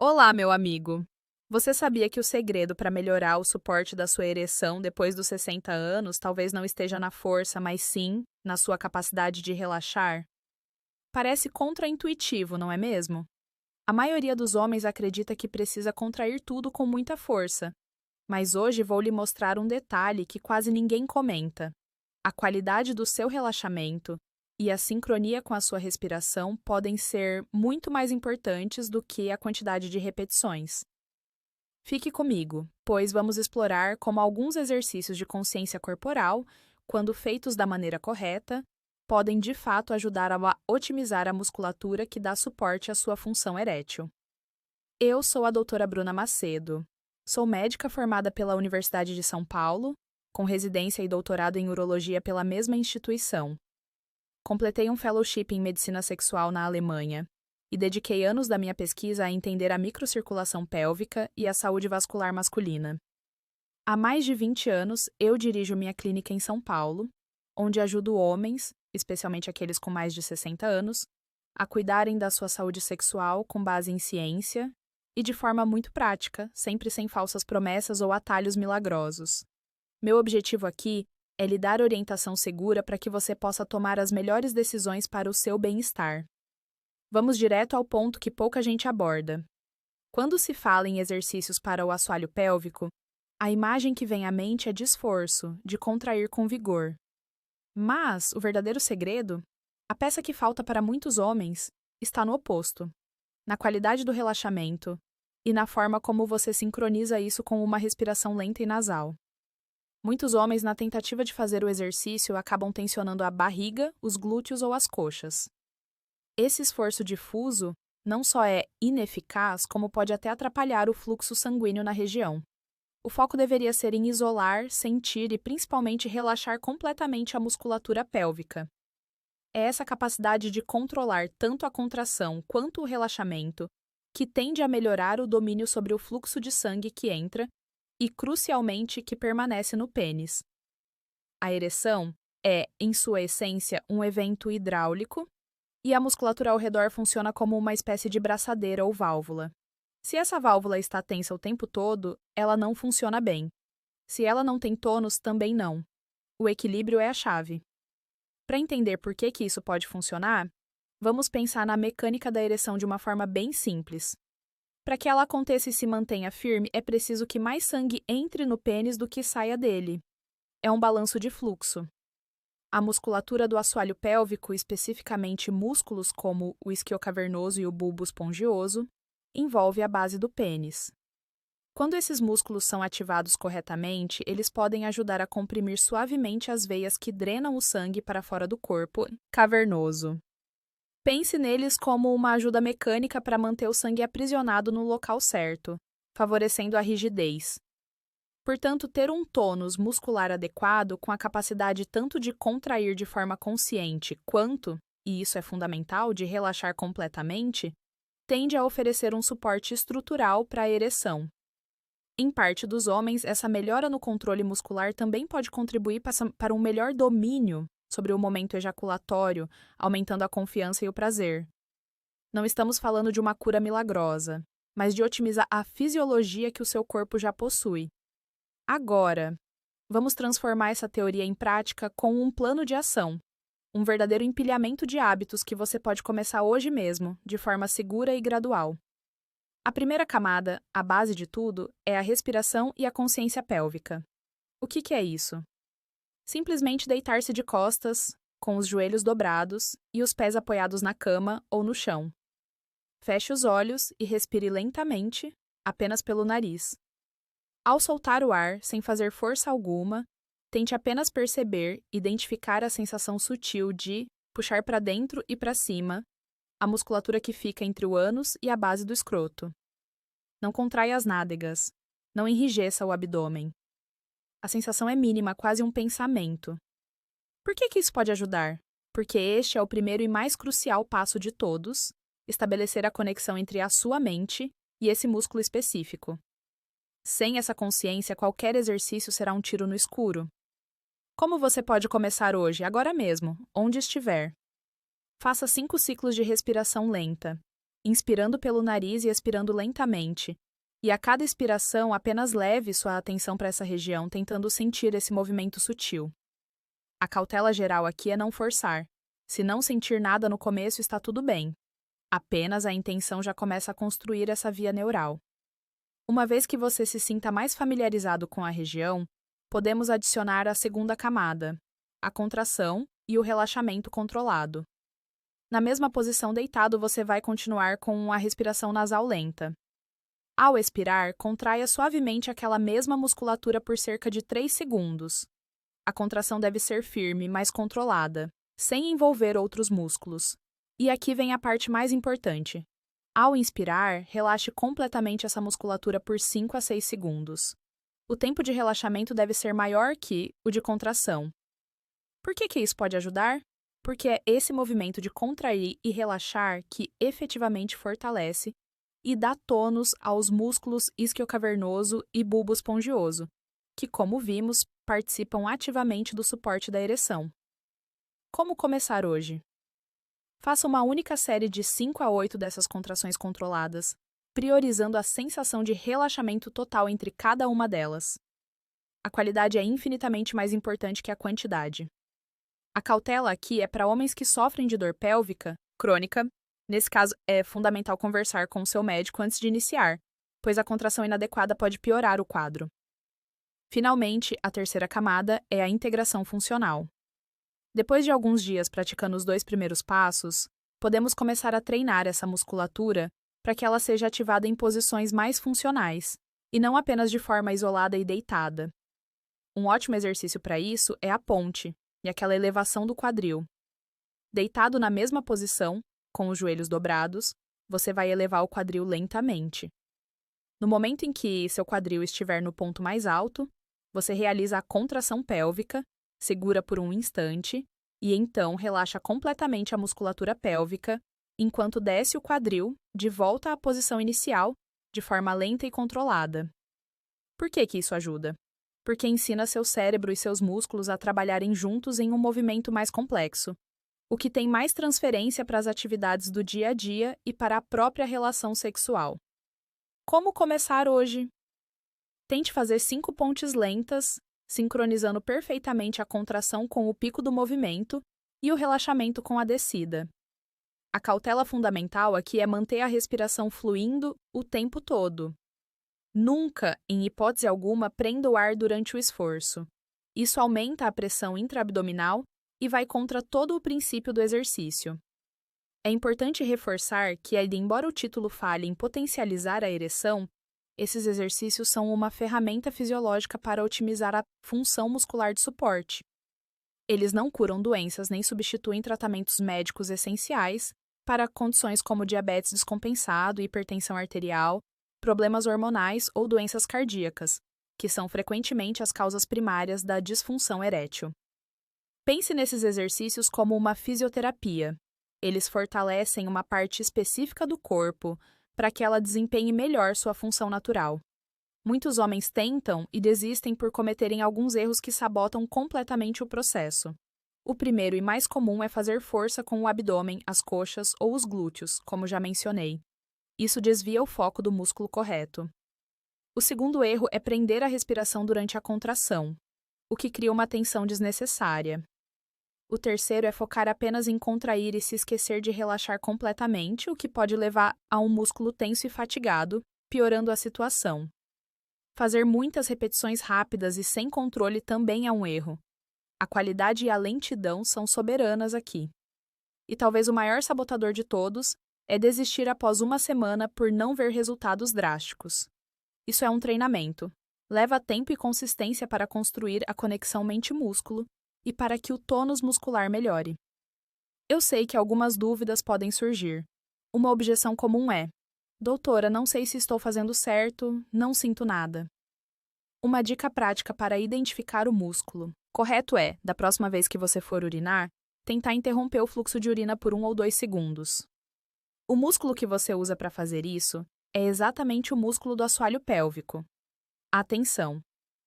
Olá, meu amigo! Você sabia que o segredo para melhorar o suporte da sua ereção depois dos 60 anos talvez não esteja na força, mas sim na sua capacidade de relaxar? Parece contraintuitivo, não é mesmo? A maioria dos homens acredita que precisa contrair tudo com muita força, mas hoje vou lhe mostrar um detalhe que quase ninguém comenta. A qualidade do seu relaxamento e a sincronia com a sua respiração podem ser muito mais importantes do que a quantidade de repetições. Fique comigo, pois vamos explorar como alguns exercícios de consciência corporal, quando feitos da maneira correta, podem de fato ajudar a otimizar a musculatura que dá suporte à sua função erétil. Eu sou a doutora Bruna Macedo. Sou médica formada pela Universidade de São Paulo, com residência e doutorado em urologia pela mesma instituição. Completei um fellowship em medicina sexual na Alemanha e dediquei anos da minha pesquisa a entender a microcirculação pélvica e a saúde vascular masculina. Há mais de 20 anos, eu dirijo minha clínica em São Paulo, onde ajudo homens, especialmente aqueles com mais de 60 anos, a cuidarem da sua saúde sexual com base em ciência e de forma muito prática, sempre sem falsas promessas ou atalhos milagrosos. Meu objetivo aqui é lhe dar orientação segura para que você possa tomar as melhores decisões para o seu bem-estar. Vamos direto ao ponto que pouca gente aborda. Quando se fala em exercícios para o assoalho pélvico, a imagem que vem à mente é de esforço, de contrair com vigor. Mas o verdadeiro segredo, a peça que falta para muitos homens, está no oposto, na qualidade do relaxamento e na forma como você sincroniza isso com uma respiração lenta e nasal. Muitos homens, na tentativa de fazer o exercício, acabam tensionando a barriga, os glúteos ou as coxas. Esse esforço difuso não só é ineficaz, como pode até atrapalhar o fluxo sanguíneo na região. O foco deveria ser em isolar, sentir e principalmente relaxar completamente a musculatura pélvica. É essa capacidade de controlar tanto a contração quanto o relaxamento que tende a melhorar o domínio sobre o fluxo de sangue que entra e, crucialmente, que permanece no pênis. A ereção é, em sua essência, um evento hidráulico e a musculatura ao redor funciona como uma espécie de braçadeira ou válvula. Se essa válvula está tensa o tempo todo, ela não funciona bem. Se ela não tem tônus, também não. O equilíbrio é a chave. Para entender por que isso pode funcionar, vamos pensar na mecânica da ereção de uma forma bem simples. Para que ela aconteça e se mantenha firme, é preciso que mais sangue entre no pênis do que saia dele. É um balanço de fluxo. A musculatura do assoalho pélvico, especificamente músculos como o isquiocavernoso e o bulbo esponjoso, envolve a base do pênis. Quando esses músculos são ativados corretamente, eles podem ajudar a comprimir suavemente as veias que drenam o sangue para fora do corpo cavernoso. Pense neles como uma ajuda mecânica para manter o sangue aprisionado no local certo, favorecendo a rigidez. Portanto, ter um tônus muscular adequado, com a capacidade tanto de contrair de forma consciente quanto, e isso é fundamental, de relaxar completamente, tende a oferecer um suporte estrutural para a ereção. Em parte dos homens, essa melhora no controle muscular também pode contribuir para um melhor domínio sobre o momento ejaculatório, aumentando a confiança e o prazer. Não estamos falando de uma cura milagrosa, mas de otimizar a fisiologia que o seu corpo já possui. Agora, vamos transformar essa teoria em prática com um plano de ação, um verdadeiro empilhamento de hábitos que você pode começar hoje mesmo, de forma segura e gradual. A primeira camada, a base de tudo, é a respiração e a consciência pélvica. O que é isso? Simplesmente deitar-se de costas, com os joelhos dobrados e os pés apoiados na cama ou no chão. Feche os olhos e respire lentamente, apenas pelo nariz. Ao soltar o ar, sem fazer força alguma, tente apenas perceber, identificar a sensação sutil de puxar para dentro e para cima, a musculatura que fica entre o ânus e a base do escroto. Não contraia as nádegas. Não enrijeça o abdômen. A sensação é mínima, quase um pensamento. Por que isso pode ajudar? Porque este é o primeiro e mais crucial passo de todos, estabelecer a conexão entre a sua mente e esse músculo específico. Sem essa consciência, qualquer exercício será um tiro no escuro. Como você pode começar hoje, agora mesmo, onde estiver? Faça 5 ciclos de respiração lenta. inspirando pelo nariz e expirando lentamente. E a cada expiração, apenas leve sua atenção para essa região, tentando sentir esse movimento sutil. A cautela geral aqui é não forçar. Se não sentir nada no começo, está tudo bem. Apenas a intenção já começa a construir essa via neural. Uma vez que você se sinta mais familiarizado com a região, podemos adicionar a segunda camada, a contração e o relaxamento controlado. Na mesma posição deitado, você vai continuar com a respiração nasal lenta. Ao expirar, contraia suavemente aquela mesma musculatura por cerca de 3 segundos. A contração deve ser firme, mas controlada, sem envolver outros músculos. E aqui vem a parte mais importante. Ao inspirar, relaxe completamente essa musculatura por 5 a 6 segundos. O tempo de relaxamento deve ser maior que o de contração. Por que isso pode ajudar? Porque é esse movimento de contrair e relaxar que efetivamente fortalece e dá tônus aos músculos isquiocavernoso e bulbo espongioso, que, como vimos, participam ativamente do suporte da ereção. Como começar hoje? Faça uma única série de 5 a 8 dessas contrações controladas, priorizando a sensação de relaxamento total entre cada uma delas. A qualidade é infinitamente mais importante que a quantidade. A cautela aqui é para homens que sofrem de dor pélvica crônica. Nesse caso, é fundamental conversar com o seu médico antes de iniciar, pois a contração inadequada pode piorar o quadro. Finalmente, a terceira camada é a integração funcional. Depois de alguns dias praticando os 2 primeiros passos, podemos começar a treinar essa musculatura para que ela seja ativada em posições mais funcionais, e não apenas de forma isolada e deitada. Um ótimo exercício para isso é a ponte, e aquela elevação do quadril. Deitado na mesma posição, com os joelhos dobrados, você vai elevar o quadril lentamente. No momento em que seu quadril estiver no ponto mais alto, você realiza a contração pélvica, segura por um instante e então relaxa completamente a musculatura pélvica, enquanto desce o quadril de volta à posição inicial, de forma lenta e controlada. Por que isso ajuda? Porque ensina seu cérebro e seus músculos a trabalharem juntos em um movimento mais complexo, o que tem mais transferência para as atividades do dia a dia e para a própria relação sexual. Como começar hoje? Tente fazer 5 pontes lentas, sincronizando perfeitamente a contração com o pico do movimento e o relaxamento com a descida. A cautela fundamental aqui é manter a respiração fluindo o tempo todo. Nunca, em hipótese alguma, prenda o ar durante o esforço. Isso aumenta a pressão intraabdominal e vai contra todo o princípio do exercício. É importante reforçar que, embora o título fale em potencializar a ereção, esses exercícios são uma ferramenta fisiológica para otimizar a função muscular de suporte. Eles não curam doenças nem substituem tratamentos médicos essenciais para condições como diabetes descompensado, hipertensão arterial, problemas hormonais ou doenças cardíacas, que são frequentemente as causas primárias da disfunção erétil. Pense nesses exercícios como uma fisioterapia. Eles fortalecem uma parte específica do corpo para que ela desempenhe melhor sua função natural. Muitos homens tentam e desistem por cometerem alguns erros que sabotam completamente o processo. O primeiro e mais comum é fazer força com o abdômen, as coxas ou os glúteos, como já mencionei. Isso desvia o foco do músculo correto. O segundo erro é prender a respiração durante a contração, o que cria uma tensão desnecessária. O terceiro é focar apenas em contrair e se esquecer de relaxar completamente, o que pode levar a um músculo tenso e fatigado, piorando a situação. Fazer muitas repetições rápidas e sem controle também é um erro. A qualidade e a lentidão são soberanas aqui. E talvez o maior sabotador de todos é desistir após uma semana por não ver resultados drásticos. Isso é um treinamento. Leva tempo e consistência para construir a conexão mente-músculo e para que o tônus muscular melhore. Eu sei que algumas dúvidas podem surgir. Uma objeção comum é: doutora, não sei se estou fazendo certo, não sinto nada. Uma dica prática para identificar o músculo correto é, da próxima vez que você for urinar, tentar interromper o fluxo de urina por 1 ou 2 segundos. O músculo que você usa para fazer isso é exatamente o músculo do assoalho pélvico. Atenção!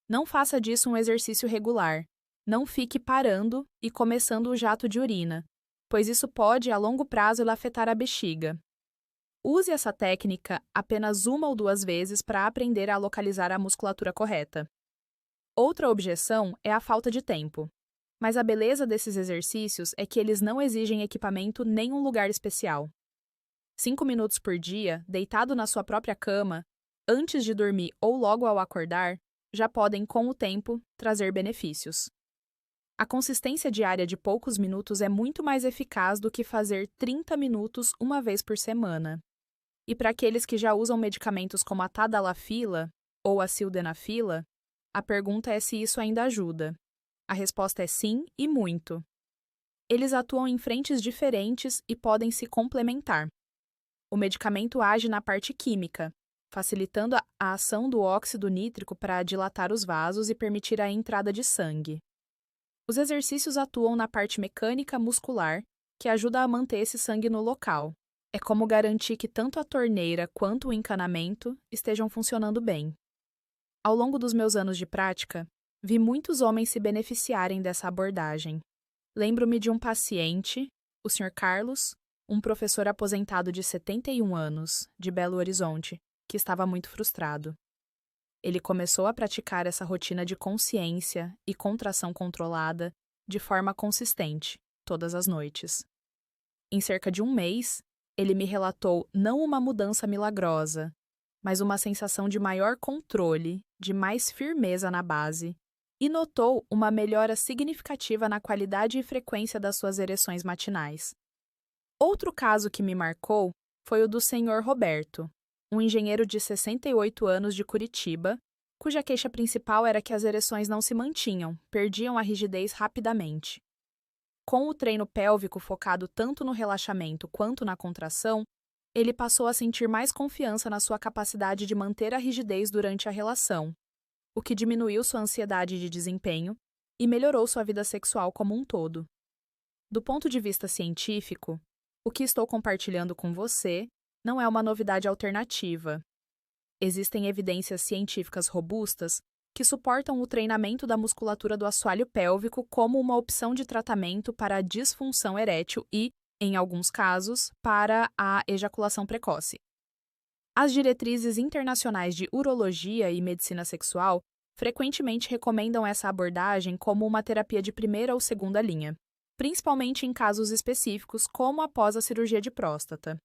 Não faça disso um exercício regular. Não fique parando e começando o jato de urina, pois isso pode, a longo prazo, afetar a bexiga. Use essa técnica apenas 1 ou 2 vezes para aprender a localizar a musculatura correta. Outra objeção é a falta de tempo. Mas a beleza desses exercícios é que eles não exigem equipamento nem um lugar especial. 5 minutos por dia, deitado na sua própria cama, antes de dormir ou logo ao acordar, já podem, com o tempo, trazer benefícios. A consistência diária de poucos minutos é muito mais eficaz do que fazer 30 minutos uma vez por semana. E para aqueles que já usam medicamentos como a tadalafila ou a sildenafila, a pergunta é se isso ainda ajuda. A resposta é sim e muito. Eles atuam em frentes diferentes e podem se complementar. O medicamento age na parte química, facilitando a ação do óxido nítrico para dilatar os vasos e permitir a entrada de sangue. Os exercícios atuam na parte mecânica muscular, que ajuda a manter esse sangue no local. É como garantir que tanto a torneira quanto o encanamento estejam funcionando bem. Ao longo dos meus anos de prática, vi muitos homens se beneficiarem dessa abordagem. Lembro-me de um paciente, o Sr. Carlos, um professor aposentado de 71 anos, de Belo Horizonte, que estava muito frustrado. Ele começou a praticar essa rotina de consciência e contração controlada de forma consistente, todas as noites. Em cerca de 1 mês, ele me relatou não uma mudança milagrosa, mas uma sensação de maior controle, de mais firmeza na base, e notou uma melhora significativa na qualidade e frequência das suas ereções matinais. Outro caso que me marcou foi o do Sr. Roberto, um engenheiro de 68 anos de Curitiba, cuja queixa principal era que as ereções não se mantinham, perdiam a rigidez rapidamente. Com o treino pélvico focado tanto no relaxamento quanto na contração, ele passou a sentir mais confiança na sua capacidade de manter a rigidez durante a relação, o que diminuiu sua ansiedade de desempenho e melhorou sua vida sexual como um todo. Do ponto de vista científico, o que estou compartilhando com você não é uma novidade alternativa. Existem evidências científicas robustas que suportam o treinamento da musculatura do assoalho pélvico como uma opção de tratamento para a disfunção erétil e, em alguns casos, para a ejaculação precoce. As diretrizes internacionais de urologia e medicina sexual frequentemente recomendam essa abordagem como uma terapia de primeira ou segunda linha, principalmente em casos específicos como após a cirurgia de próstata.